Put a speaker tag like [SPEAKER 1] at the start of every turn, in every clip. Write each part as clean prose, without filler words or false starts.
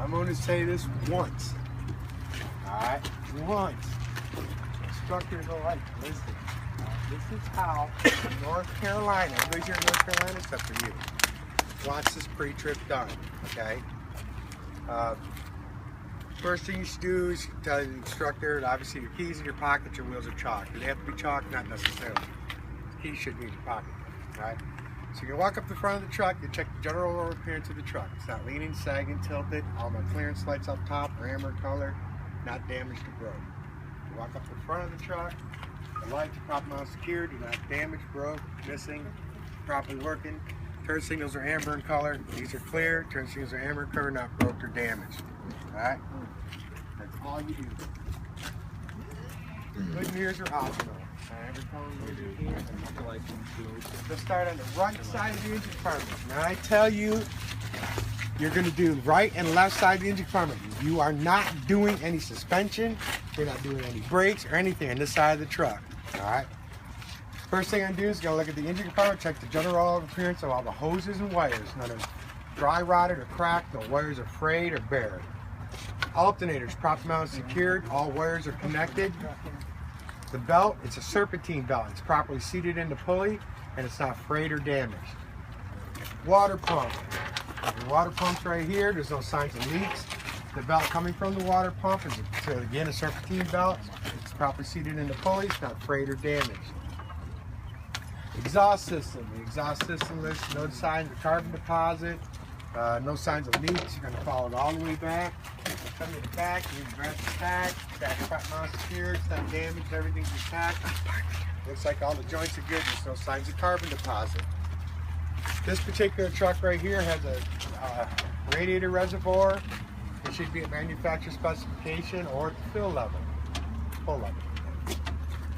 [SPEAKER 1] I'm going to say this once. Alright? Once. Instructors are like, listen. This is how North Carolina, everybody's here in North Carolina except for you, wants this pre-trip done. Okay? First thing you should do is tell the instructor that obviously your keys in your pocket, your wheels are chalked. Do they have to be chalked? Not necessarily. The keys should be in your pocket. Alright? So you walk up the front of the truck, you check the general appearance of the truck. It's not leaning, sagging, tilted, all my clearance lights up top, are amber color, not damaged or broke. You walk up the front of the truck, the lights are properly mount secured, do not damaged, broke, missing, properly working. Turn signals are amber in color, these are clear, turn signals are amber in color, not broke or damaged. Alright? That's all you do. Good mirrors are optional. Let's start on the right side of the engine compartment. Now I tell you, you're going to do right and left side of the engine compartment. You are not doing any suspension. You're not doing any brakes or anything on this side of the truck. Alright? First thing I'm going to do is going to look at the engine compartment, check the general appearance of all the hoses and wires. None of dry rotted or cracked, no wires are frayed or bare. Alternators, proper mount secured, all wires are connected. The belt, it's a serpentine belt. It's properly seated in the pulley and it's not frayed or damaged. Water pump. The water pump's right here. There's no signs of leaks. The belt coming from the water pump is, again, a serpentine belt. It's properly seated in the pulley. It's not frayed or damaged. Exhaust system. The exhaust system lists no signs of carbon deposit, no signs of leaks. You're going to follow it all the way back. Come to the back, you can grab the stack. Stack front mount secured, it's not damaged, everything's intact. Looks like all the joints are good, there's no signs of carbon deposit. This particular truck right here has a radiator reservoir. It should be at manufacturer specification or at the fill level. Full level.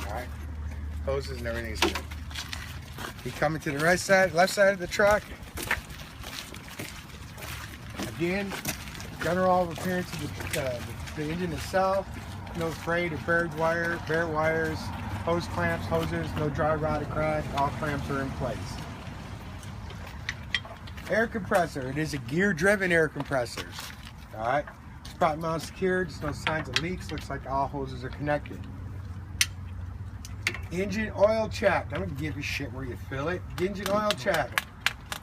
[SPEAKER 1] Alright. Hoses and everything's good. You coming to the right side, left side of the truck. Again, general appearance of the engine itself, no frayed or bare wires, hose clamps, hoses, no dry rotted crack, all clamps are in place. Air compressor, it is a gear driven air compressor. Alright, spot mount secured, there's no signs of leaks, looks like all hoses are connected. Engine oil check, I'm going to give you shit where you fill it. Engine oil check.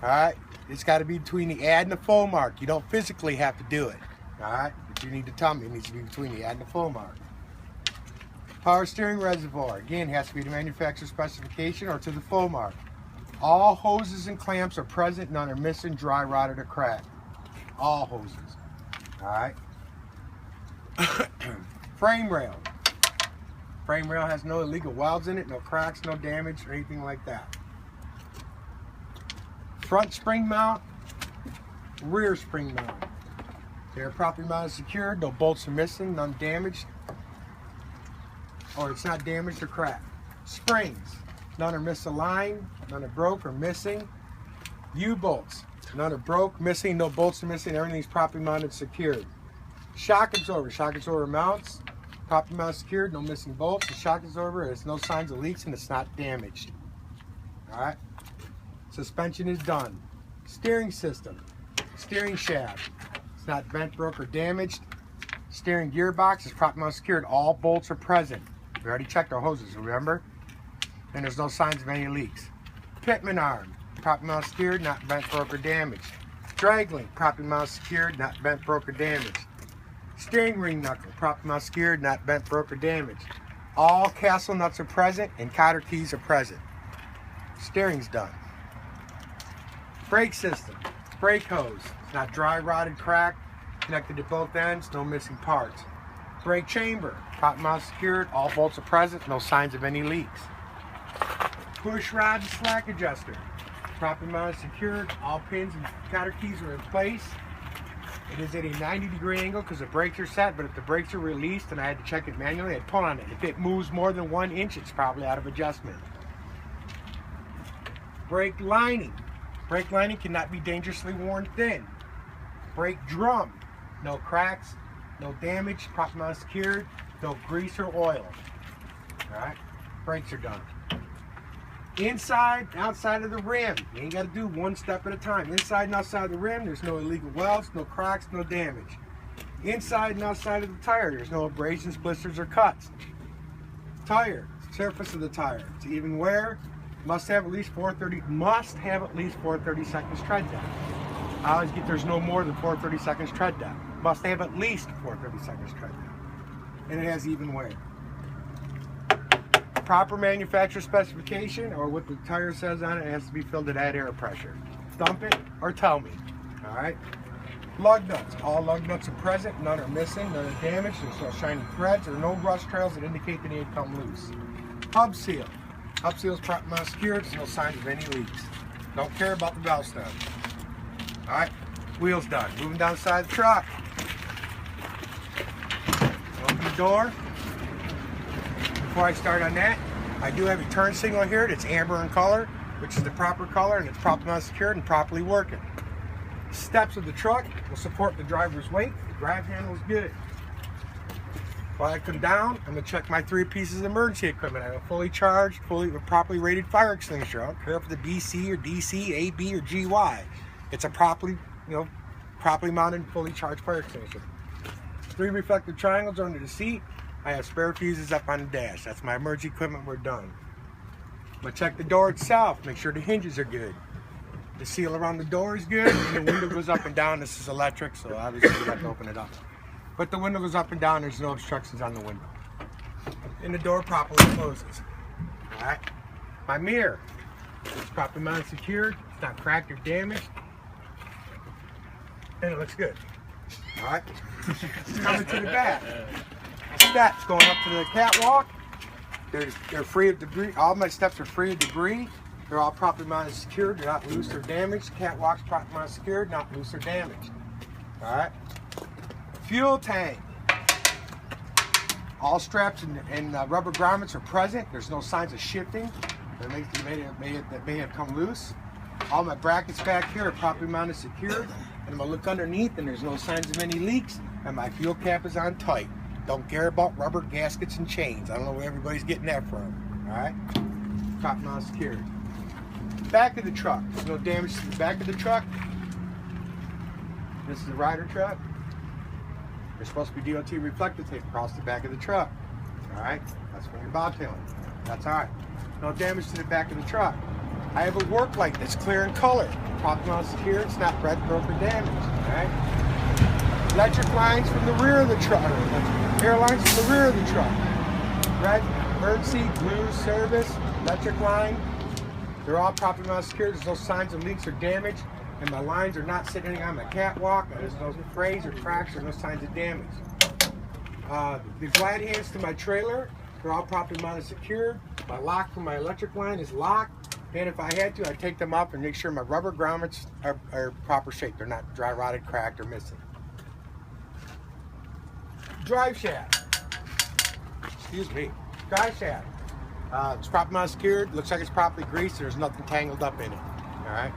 [SPEAKER 1] Alright. It's got to be between the add and the full mark. You don't physically have to do it. Alright? But you need to tell me it needs to be between the add and the full mark. Power steering reservoir. Again, it has to be to manufacturer specification or to the full mark. All hoses and clamps are present. None are missing, dry, rotted, or cracked. All hoses. Alright? Frame rail. Frame rail has no illegal welds in it, no cracks, no damage, or anything like that. Front spring mount, rear spring mount. They're properly mounted secured, no bolts are missing, none damaged, or it's not damaged or cracked. Springs, none are misaligned, none are broke or missing. U-bolts, none are broke, missing, no bolts are missing, everything's properly mounted secured. Shock absorber mounts, properly mounted secured, no missing bolts. The shock absorber has no signs of leaks and it's not damaged. Alright? Suspension is done. Steering system. Steering shaft. It's not bent, broke, or damaged. Steering gearbox is properly secured. All bolts are present. We already checked our hoses, remember? And there's no signs of any leaks. Pitman arm. Properly secured, not bent, broke, or damaged. Drag link. Properly secured, not bent, broke, or damaged. Steering ring knuckle. Properly secured, not bent, broke, or damaged. All castle nuts are present and cotter keys are present. Steering's done. Brake system, brake hose, it's not dry, rotted, cracked, connected to both ends, no missing parts. Brake chamber, top mount secured, all bolts are present, no signs of any leaks. Push rod and slack adjuster, properly mounted secured, all pins and cotter keys are in place. It is at a 90-degree angle because the brakes are set, but if the brakes are released and I had to check it manually, I'd pull on it. If it moves more than 1 inch, it's probably out of adjustment. Brake lining. Brake lining cannot be dangerously worn thin. Brake drum. No cracks, no damage, properly secured, no grease or oil. Alright? Brakes are done. Inside, outside of the rim. You ain't got to do one step at a time. Inside and outside of the rim, there's no illegal welds, no cracks, no damage. Inside and outside of the tire, there's no abrasions, blisters, or cuts. Tire, surface of the tire, it's even wear. Must have at least 430 seconds tread depth. I always get there's no more than 430 seconds tread depth. Must have at least 430 seconds tread depth. And it has even wear. Proper manufacturer specification, or what the tire says on it, has to be filled at air pressure. Dump it or tell me. Alright? Lug nuts. All lug nuts are present, none are missing, none are damaged, there's no shiny threads or no rust trails that indicate they need to come loose. Hub seal. Hub seal is properly mounted secured, there's no signs of any leaks. Don't care about the valve stem. Alright, wheels done. Moving down the side of the truck. Open the door. Before I start on that, I do have a turn signal here that's amber in color, which is the proper color, and it's properly mounted secured and properly working. Steps of the truck will support the driver's weight. The drive handle is good. While I come down, I'm going to check my 3 pieces of emergency equipment. I have a fully charged, properly rated fire extinguisher. I don't care if it's a BC or DC, AB or GY. It's a properly mounted, fully charged fire extinguisher. 3 reflective triangles under the seat. I have spare fuses up on the dash. That's my emergency equipment. We're done. I'm going to check the door itself. Make sure the hinges are good. The seal around the door is good, and the window goes up and down. This is electric, so obviously you have to open it up. But the window goes up and down, there's no obstructions on the window. And the door properly closes. Alright. My mirror is properly mounted secured, it's not cracked or damaged. And it looks good. Alright. Coming to the back. The steps going up to the catwalk. They're free of debris. All my steps are free of debris. They're all properly mounted secured. They're not loose or damaged. Catwalk's properly mounted secured, not loose or damaged. Alright. Fuel tank. All straps and rubber grommets are present. There's no signs of shifting that may have come loose. All my brackets back here are properly mounted secured. And I'm going to look underneath, and there's no signs of any leaks. And my fuel cap is on tight. Don't care about rubber gaskets and chains. I don't know where everybody's getting that from. Alright? Properly mounted secured. Back of the truck. There's no damage to the back of the truck. This is the rider truck. There's supposed to be DOT reflective tape across the back of the truck. Alright? That's when you're bobtailing. That's alright. No damage to the back of the truck. I have a work light that's clear in color. Properly mounted secured. It's not red, broke, or damaged. Alright? Electric lines from the rear of the truck. Air lines from the rear of the truck. Red, emergency, blue, service, electric line. They're all properly mounted secured. There's no signs of leaks or damage. And my lines are not sitting on my catwalk. There's no frays or cracks or no signs of damage. The glide hands to my trailer, they're all properly mounted secured. My lock from my electric line is locked. And if I had to, I'd take them up and make sure my rubber grommets are proper shape. They're not dry rotted, cracked, or missing. Drive shaft. Excuse me. Drive shaft. It's properly mounted secured. Looks like it's properly greased. There's nothing tangled up in it. Alright?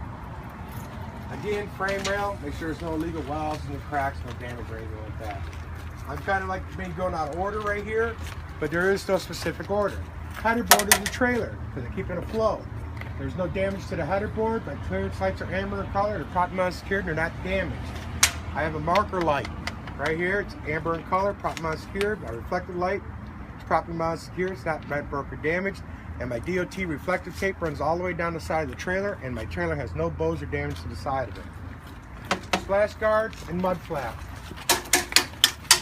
[SPEAKER 1] Again, frame rail. Make sure there's no illegal welds, no cracks, no damage or anything like that. I'm kind of like being going out of order right here, but there is no specific order. Header board is the trailer, because I keep it afloat. There's no damage to the header board. My clearance lights are amber in color. They're properly mounted secured. They're not damaged. I have a marker light right here. It's amber in color, properly mounted secured. My reflective light is properly mounted secured. It's not red, broke, or damaged. And my DOT reflective tape runs all the way down the side of the trailer, and my trailer has no bows or damage to the side of it. Splash guards and mud flap.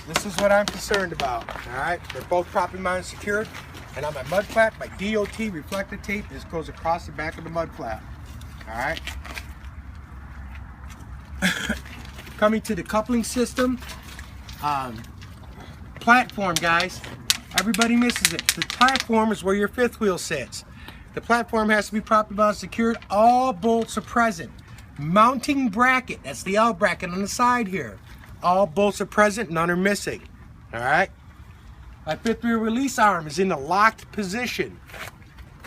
[SPEAKER 1] This is what I'm concerned about. Alright, they're both properly mounted secured. And on my mud flap, my DOT reflective tape just goes across the back of the mud flap. Alright. Coming to the coupling system. Platform, guys. Everybody misses it. The platform is where your fifth wheel sits. The platform has to be properly mounted secured. All bolts are present. Mounting bracket, that's the L bracket on the side here. All bolts are present, none are missing. Alright? My fifth wheel release arm is in the locked position.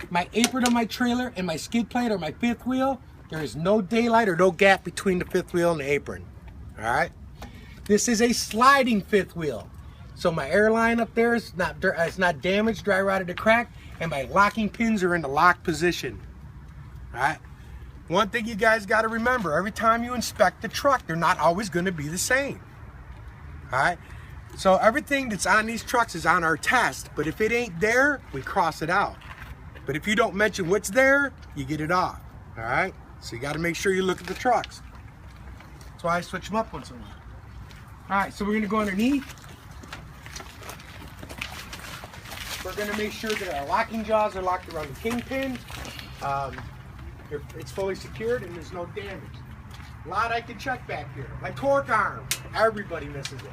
[SPEAKER 1] My apron on my trailer and my skid plate or my fifth wheel, there is no daylight or no gap between the fifth wheel and the apron. Alright? This is a sliding fifth wheel. So my airline up there is not damaged, dry rotted, or cracked, and my locking pins are in the locked position. Alright? One thing you guys got to remember, every time you inspect the truck, they're not always going to be the same. All right. So everything that's on these trucks is on our test, but if it ain't there, we cross it out. But if you don't mention what's there, you get it off. All right. So you got to make sure you look at the trucks. That's why I switch them up once in a while. All right. So we're gonna go underneath. We're gonna make sure that our locking jaws are locked around the kingpin. It's fully secured and there's no damage. A lot I can check back here. My torque arm, everybody misses it.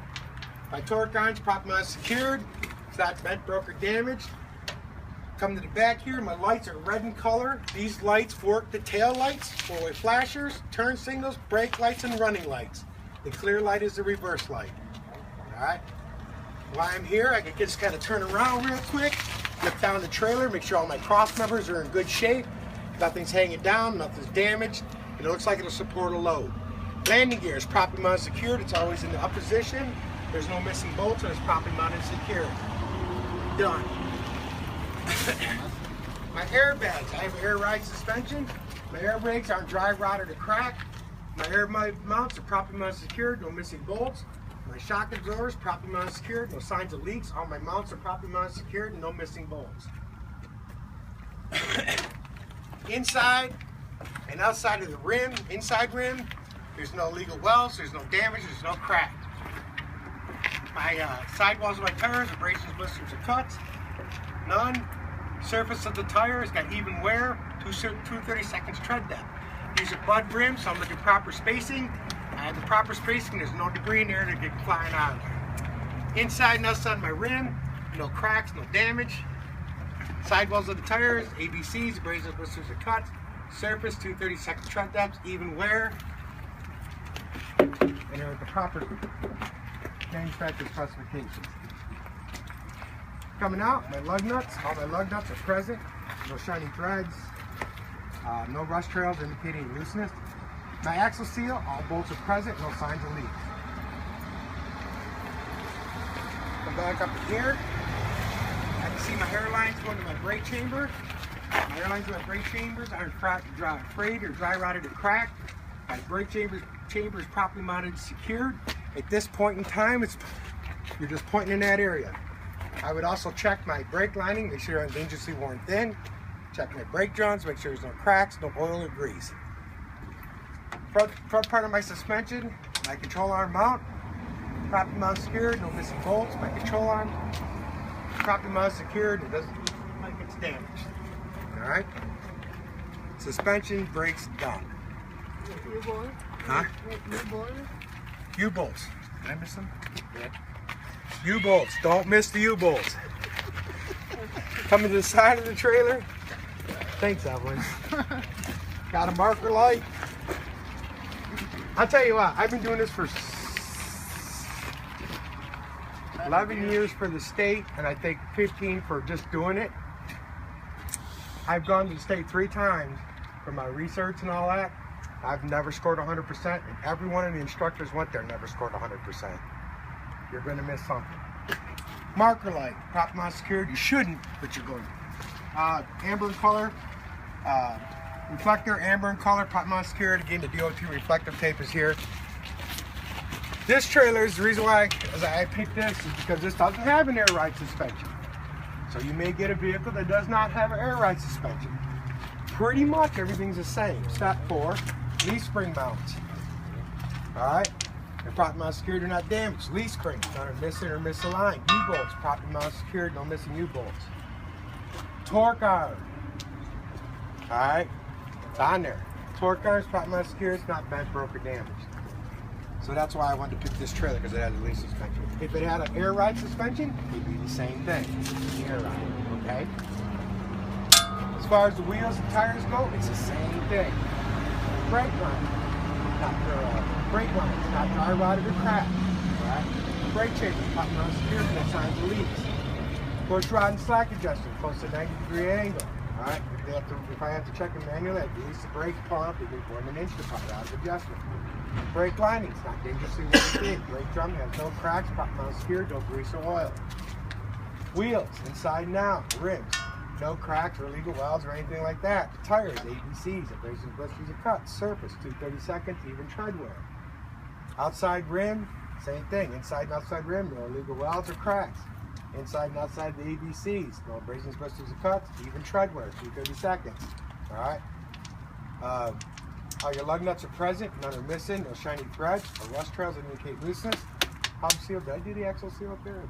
[SPEAKER 1] My torque arm's properly secured. It's not bent, broke, or damaged. Come to the back here, my lights are red in color. These lights work the tail lights, four-way flashers, turn signals, brake lights, and running lights. The clear light is the reverse light. All right. While I'm here, I can just kind of turn around real quick, look down the trailer, make sure all my cross members are in good shape. Nothing's hanging down, nothing's damaged. It looks like it'll support a load. Landing gear is properly mounted secured. It's always in the up position. There's no missing bolts, and it's properly mounted secured. Done. My airbags, I have air ride suspension. My air brakes aren't dry rotted or cracked. My air mounts are properly mounted secured, no missing bolts. My shock absorbers properly mounted secured, no signs of leaks. All my mounts are properly mounted secured, no missing bolts. Inside and outside of the rim, inside rim, there's no legal welds, there's no damage, there's no crack. My sidewalls of my tires, abrasions, blisters, or cuts, none. Surface of the tire has got even wear, 2/32 tread depth. These are bud rims, so I'm looking proper spacing. I have the proper spacing, there's no debris in there to get flying out of there. Inside and outside my rim, no cracks, no damage. Sidewalls of the tires, ABCs, abrasions, blisters, or cuts. Surface, 2/32 tread depth, even wear. And they're at the proper manufacturer specifications. Coming out, my lug nuts, all my lug nuts are present. No shiny threads, no rust trails indicating looseness. My axle seal, all bolts are present, no signs of leaks. Come back up here. I can see my airlines going to my brake chamber. My airlines in my brake chambers aren't frayed or dry rotted or cracked. My brake chamber is properly mounted and secured. At this point in time, you're just pointing in that area. I would also check my brake lining, make sure I'm dangerously worn thin. Check my brake drums, make sure there's no cracks, no oil or grease. Front part of my suspension, my control arm mount, properly mounted secured, no missing bolts. My control arm, properly mounted secured, it doesn't look like it's damaged. All right. Suspension, brakes, done.
[SPEAKER 2] U-bolt?
[SPEAKER 1] Huh?
[SPEAKER 2] U-bolt?
[SPEAKER 1] U-bolts. Did I miss them? Yeah. U-bolts. Don't miss the U-bolts. Coming to the side of the trailer. Thanks, Evelyn. Got a marker light. I'll tell you what, I've been doing this for 11 years for the state, and I think 15 for just doing it. I've gone to the state 3 times for my research and all that. I've never scored 100%, and every one of the instructors went there never scored 100%. You're going to miss something. Marker light, proper mount secured. You shouldn't, but you're going to. Amber in color. Reflector, amber in color, proper mount secured. Again, the DOT reflective tape is here. This trailer is the reason why I picked this is because this doesn't have an air ride suspension. So you may get a vehicle that does not have an air ride suspension. Pretty much everything's the same, except for leaf spring mounts. All right, they're properly mounted secured, they're not damaged. Leaf springs, none are missing or misaligned. U-bolts, properly mounted secured, no missing U-bolts. Torque arm. All right, it's on there. Torque arm is properly mounted secured, it's not bent, broke, or damaged. So that's why I wanted to pick this trailer, because it has a leaf suspension. If it had an air ride suspension, it'd be the same thing. Air ride, okay? As far as the wheels and tires go, it's the same thing. Brake line, brake lines, not dry rotted or cracked. Right? Brake chamber, properly mounted secured, no signs of leaks. Push rod and slack adjuster, close to 90-degree angle. All right, if I have to check them manually, I release the brake pump, it can form an inch to pump out of adjustment. Brake lining, it's not dangerously worn. Brake drum has no cracks, properly mounted secured, no grease or oil. Wheels, inside and out, rims, no cracks or illegal welds or anything like that. Tires, ABCs, abrasions, blisters, or cuts. Surface, 2/32, even tread wear. Outside rim, Same thing, inside and outside rim, no illegal welds or cracks. Inside and outside the ABCs, no abrasions, blisters, or cuts, even tread wear, 30 seconds. All right. All your lug nuts are present, none are missing, no shiny threads or rust trails that indicate looseness. Hub seal, did I do the axle seal up there?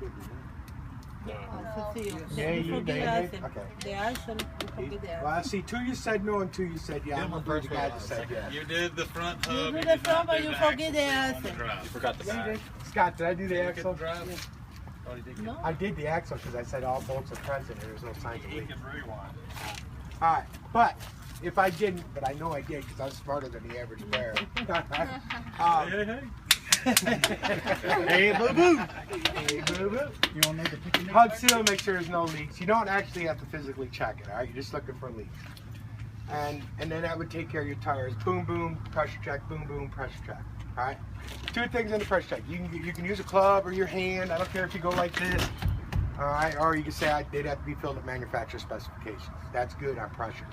[SPEAKER 1] I did. Yeah, you did. Okay.
[SPEAKER 2] The axle, you forget the axle.
[SPEAKER 1] Well, I see 2 you said no and 2 you said yeah. I'm the first guy that said yeah.
[SPEAKER 3] You did the front hub.
[SPEAKER 2] You do the front, but you forget the axle.
[SPEAKER 3] You forgot the
[SPEAKER 1] Yeah, you
[SPEAKER 3] back.
[SPEAKER 1] did. Scott, did I do the axle?
[SPEAKER 3] Oh, you did.
[SPEAKER 2] No.
[SPEAKER 1] I did the axle because I said all bolts are present and there's no signs of
[SPEAKER 3] You
[SPEAKER 1] leak.
[SPEAKER 3] can rewind.
[SPEAKER 1] All right, but if I didn't, but I know I did because I'm smarter than the average bear.
[SPEAKER 3] Hey, boo boo.
[SPEAKER 1] Hey, boo-boo.
[SPEAKER 3] You want to know the picture?
[SPEAKER 1] Hub seal, make sure there's no leaks. You don't actually have to physically check it, all right? You're just looking for leaks. And then that would take care of your tires. Boom, boom, pressure check, boom, boom, pressure check, all right? 2 things in the pressure check. You can use a club or your hand. I don't care if you go like this, all right? Or you can say they'd have to be filled at manufacturer specifications. That's good on pressure.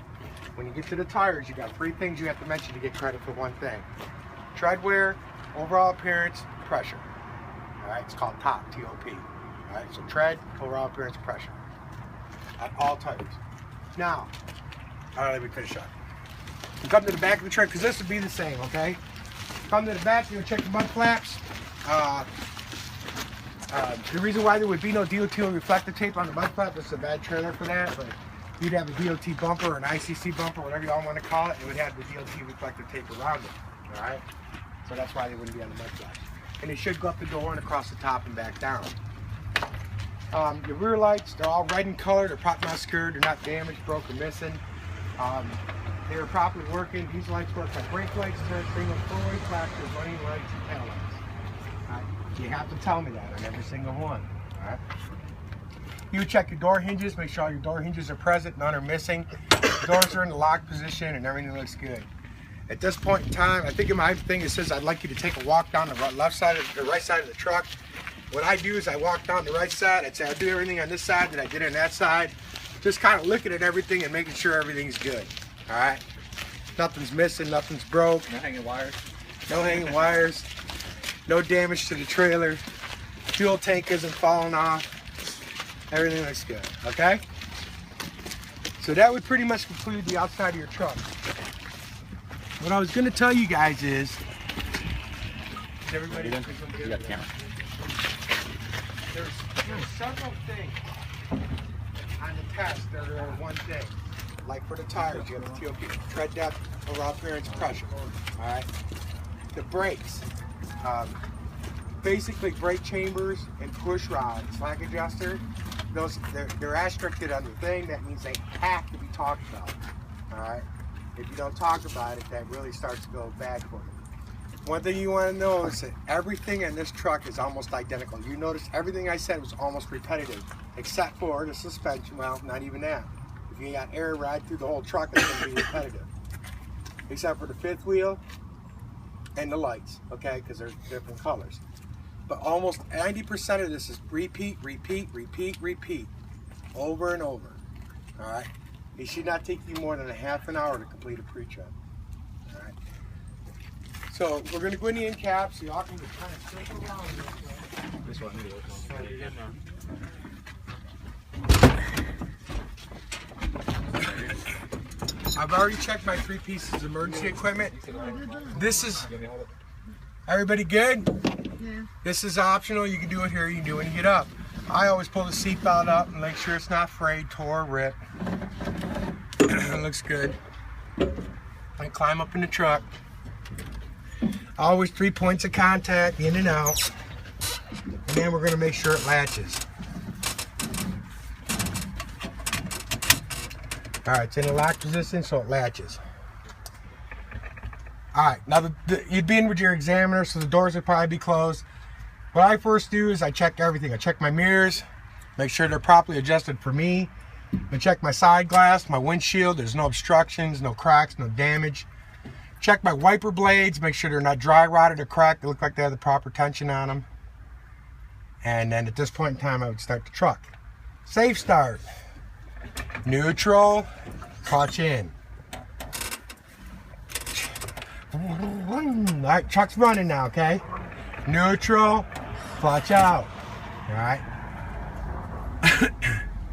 [SPEAKER 1] When you get to the tires, you got 3 things you have to mention to get credit for one thing. Tread wear, overall appearance, pressure. All right, it's called TOP, T-O-P. All right, so tread, overall appearance, pressure. On all tires. Now, all right, let me finish up. You come to the back of the tread, because this would be the same, okay? Come to the back, you're gonna check the mud flaps. The reason why there would be no DOT or reflective tape on the mud flap, this is a bad trailer for that, but you'd have a DOT bumper or an ICC bumper, whatever y'all want to call it, it would have the DOT reflective tape around it, all right? So that's why they wouldn't be on the mud flaps. And they should go up the door and across the top and back down. Your rear lights, they're all red in color, they're properly secured, they're not damaged, broke, or missing. They were properly working. These lights work like brake lights, turn signal, four-way flashers, running lights, and tail lights. All right? You have to tell me that on every single one. All right? You check your door hinges, make sure all your door hinges are present, none are missing. The doors are in the lock position and everything looks good. At this point in time, I think in my thing it says I'd like you to take a walk down the right side of the truck. What I do is I walk down the right side. I'd say I do everything on this side that I did on that side. Just kind of looking at everything and making sure everything's good. All right? Nothing's missing, nothing's broke.
[SPEAKER 3] No hanging wires.
[SPEAKER 1] No hanging wires. No damage to the trailer. Fuel tank isn't falling off. Everything looks good, okay? So that would pretty much conclude the outside of your truck. What I was going to tell you guys is everybody
[SPEAKER 3] You got the camera.
[SPEAKER 1] There's several things on the test that are one thing. Like for the tires, you have the TOP, tread depth, overall appearance, pressure. All right. The brakes, basically brake chambers and push rod, slack adjuster. Those they're restricted on the thing. That means they have to be talked about. All right. If you don't talk about it, that really starts to go bad for you. One thing you want to know is that everything in this truck is almost identical. You notice everything I said was almost repetitive, except for the suspension. Well, not even that. If you got air ride through the whole truck, it's going to be repetitive. Except for the fifth wheel and the lights, okay, because they're different colors. But almost 90% of this is repeat, repeat, repeat, repeat, over and over. All right. It should not take you more than a half an hour to complete a pre-trip. All right. So we're going to go in the end cap so y'all can just kind of circle around
[SPEAKER 3] This one.
[SPEAKER 1] I've already checked my 3 pieces of emergency equipment. This is, everybody good?
[SPEAKER 2] Yeah.
[SPEAKER 1] This is optional. You can do it here, you can do it when you get up. I always pull the seatbelt up and make sure it's not frayed, tore, or ripped. It looks good. I climb up in the truck. Always 3 points of contact, in and out. And then we're going to make sure it latches. Alright, it's in a lock position, so it latches. Alright, now you'd be in with your examiner, so the doors would probably be closed. What I first do is I check everything. I check my mirrors, make sure they're properly adjusted for me. I check my side glass, my windshield, there's no obstructions, no cracks, no damage. Check my wiper blades, make sure they're not dry rotted or cracked. They look like they have the proper tension on them. And then at this point in time, I would start the truck. Safe start. Neutral, clutch in. All right, truck's running now, okay? neutral, clutch out. All right.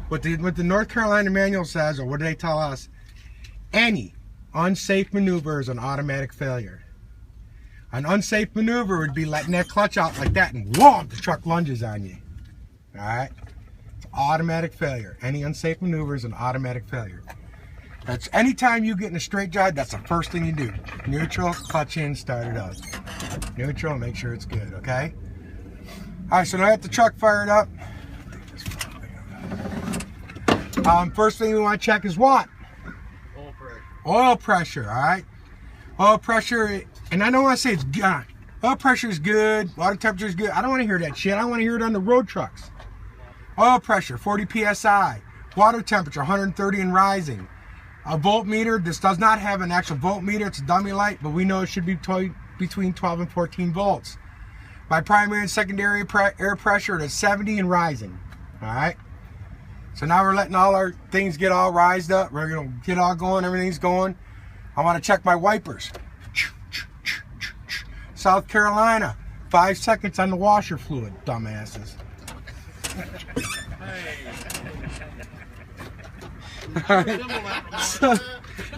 [SPEAKER 1] What the North Carolina manual says, or what do they tell us? Any unsafe maneuver is an automatic failure. An unsafe maneuver would be letting that clutch out like that and whoa, the truck lunges on you. All right? It's automatic failure. Any unsafe maneuver is an automatic failure. That's anytime you get in a straight drive, that's the first thing you do. Neutral, clutch in, start it up. Neutral, make sure it's good, okay? All right, so now I got the truck fired up. First thing we want to check is what?
[SPEAKER 3] Oil pressure.
[SPEAKER 1] Oil pressure, all right? Oil pressure, and I don't want to say it's good. Oil pressure is good, water temperature is good. I don't want to hear that shit. I want to hear it on the road trucks. Oil pressure, 40 psi. Water temperature, 130 and rising. A voltmeter, this does not have an actual voltmeter. It's a dummy light, but we know it should be between 12 and 14 volts. My primary and secondary air pressure is 70 and rising, all right? So now we're letting all our things get all rised up. We're gonna get all going, everything's going. I wanna check my wipers. South Carolina, 5 seconds on the washer fluid, dumbasses.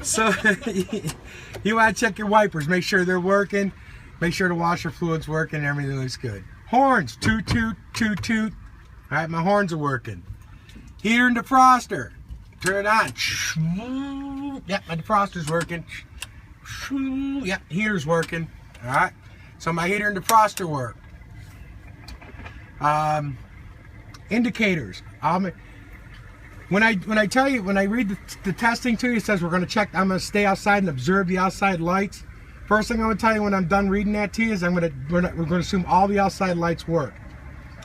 [SPEAKER 1] So you wanna check your wipers, make sure they're working, make sure the washer fluid's working, and everything looks good. Horns, toot, toot, toot, toot. All right, my horns are working. Heater and defroster. Turn it on. Yep, my defroster's working. Yep, heater's working. All right. So my heater and defroster work. Indicators. When I read the testing to you, it says we're going to check. I'm going to stay outside and observe the outside lights. First thing I'm going to tell you when I'm done reading that to you is we're going to assume all the outside lights work.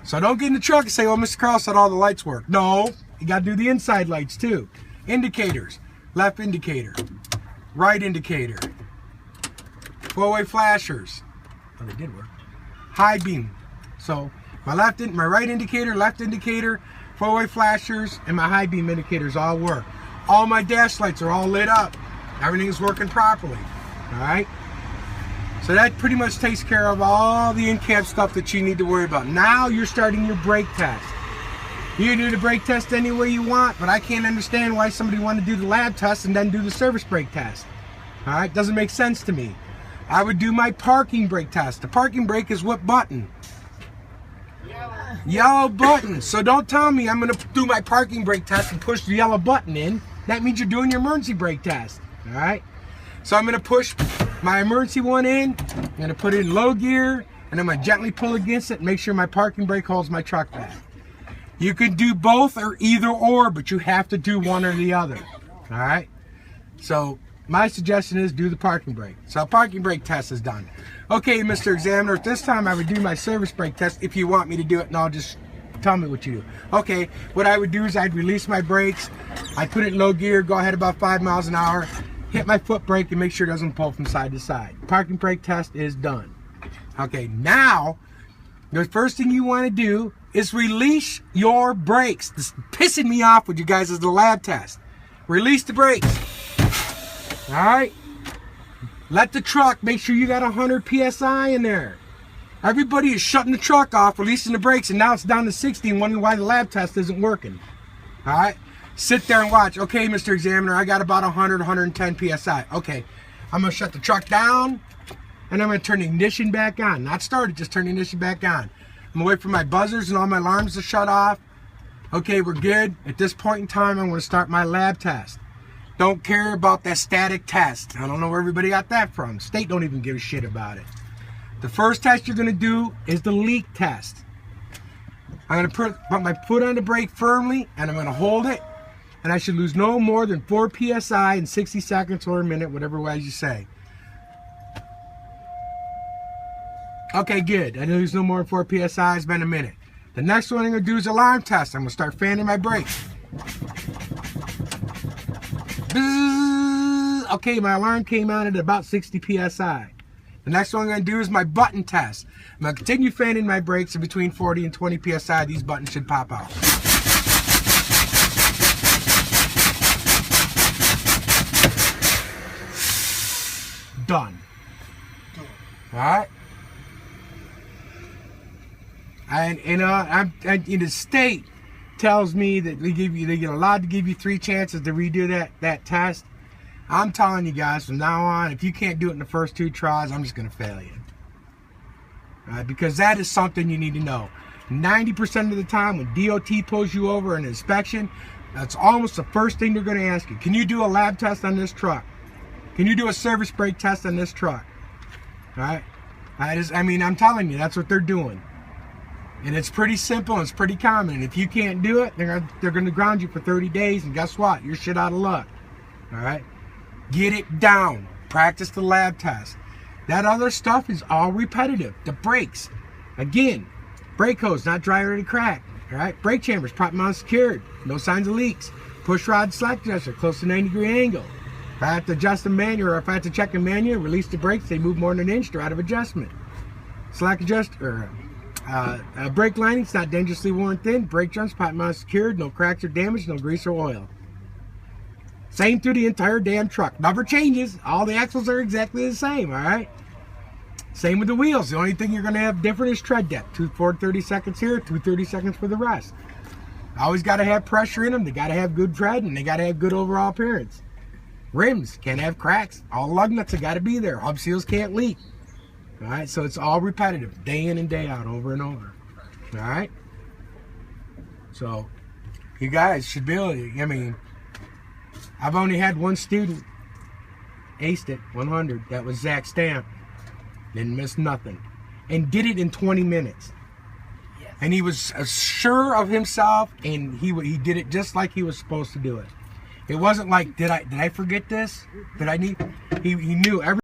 [SPEAKER 1] So don't get in the truck and say, "Oh, Mr. Carl said all the lights work." No, you got to do the inside lights too. Indicators, left indicator, right indicator, four-way flashers. Oh, they did work. High beam. So my right indicator, left indicator, four-way flashers, and my high beam indicators all work. All my dash lights are all lit up. Everything is working properly. All right. So that pretty much takes care of all the in-cab stuff that you need to worry about. Now you're starting your brake test. You can do the brake test any way you want, but I can't understand why somebody wanted to do the lab test and then do the service brake test. All right, doesn't make sense to me. I would do my parking brake test. The parking brake is what button? Yellow button. So don't tell me I'm going to do my parking brake test and push the yellow button in. That means you're doing your emergency brake test. All right. So I'm going to push my emergency one in. I'm going to put it in low gear, and I'm going to gently pull against it and make sure my parking brake holds my truck back. You can do both or either or, but you have to do one or the other. All right. So my suggestion is do the parking brake. So parking brake test is done. Okay, Mr. Examiner, at this time I would do my service brake test if you want me to do it, and I'll just tell me what you do. Okay, what I would do is I'd release my brakes, I'd put it in low gear, go ahead about 5 miles an hour, hit my foot brake and make sure it doesn't pull from side to side. Parking brake test is done. Okay, now the first thing you want to do is release your brakes. This is pissing me off with you guys is the lab test. Release the brakes. All right. Let the truck, make sure you got 100 psi in there. Everybody is shutting the truck off, releasing the brakes, and now it's down to 60 and wondering why the lab test isn't working. All right. Sit there and watch. Okay, Mr. Examiner, I got about 100, 110 psi. Okay, I'm going to shut the truck down, and I'm going to turn the ignition back on. Not start it, just turn the ignition back on. I'm going to wait for my buzzers and all my alarms to shut off. Okay, we're good. At this point in time, I'm going to start my lab test. Don't care about that static test. I don't know where everybody got that from. State don't even give a shit about it. The first test you're going to do is the leak test. I'm going to put my foot on the brake firmly, and I'm going to hold it. And I should lose no more than 4 psi in 60 seconds or a minute, whatever way you say. Okay, good. I didn't lose no more than 4 psi. It's been a minute. The next one I'm going to do is alarm test. I'm going to start fanning my brakes. Bzzz. Okay, my alarm came on at about 60 psi. The next one I'm going to do is my button test. I'm going to continue fanning my brakes, and between 40 and 20 psi, these buttons should pop out. Done. All right. And I'm in the state tells me that they're allowed to give you 3 chances to redo that test. I'm telling you guys from now on, if you can't do it in the first 2 tries, I'm just going to fail you. All right, because that is something you need to know. 90% of the time when DOT pulls you over in an inspection, that's almost the first thing they're going to ask you. Can you do a lab test on this truck? Can you do a service brake test on this truck? All right? I'm telling you, that's what they're doing. And it's pretty simple and it's pretty common. And if you can't do it, they're going to ground you for 30 days. And guess what? You're shit out of luck. All right? Get it down. Practice the lab test. That other stuff is all repetitive. The brakes. Again, brake hose not dry or cracked. All right? Brake chambers, prop mount secured. No signs of leaks. Push rod slack adjuster, close to 90-degree angle. If I have to adjust the manual or if I have to check the manual, release the brakes, they move more than an inch, they're out of adjustment. Slack adjuster, brake lining's not dangerously worn thin. Brake drums, prop mount secured. No cracks or damage, no grease or oil. Same through the entire damn truck. Never changes. All the axles are exactly the same, all right? Same with the wheels. The only thing you're going to have different is tread depth. 2 forward 30 seconds here, 2 30 seconds for the rest. Always got to have pressure in them. They got to have good tread, and they got to have good overall appearance. Rims can't have cracks. All lug nuts have got to be there. Hub seals can't leak. All right, so it's all repetitive, day in and day out, over and over. All right? So, you guys should be able to, I've only had one student aced it, 100. That was Zach Stamp. Didn't miss nothing. And did it in 20 minutes. Yes. And he was sure of himself, and he did it just like he was supposed to do it. It wasn't like, did I forget this? He knew every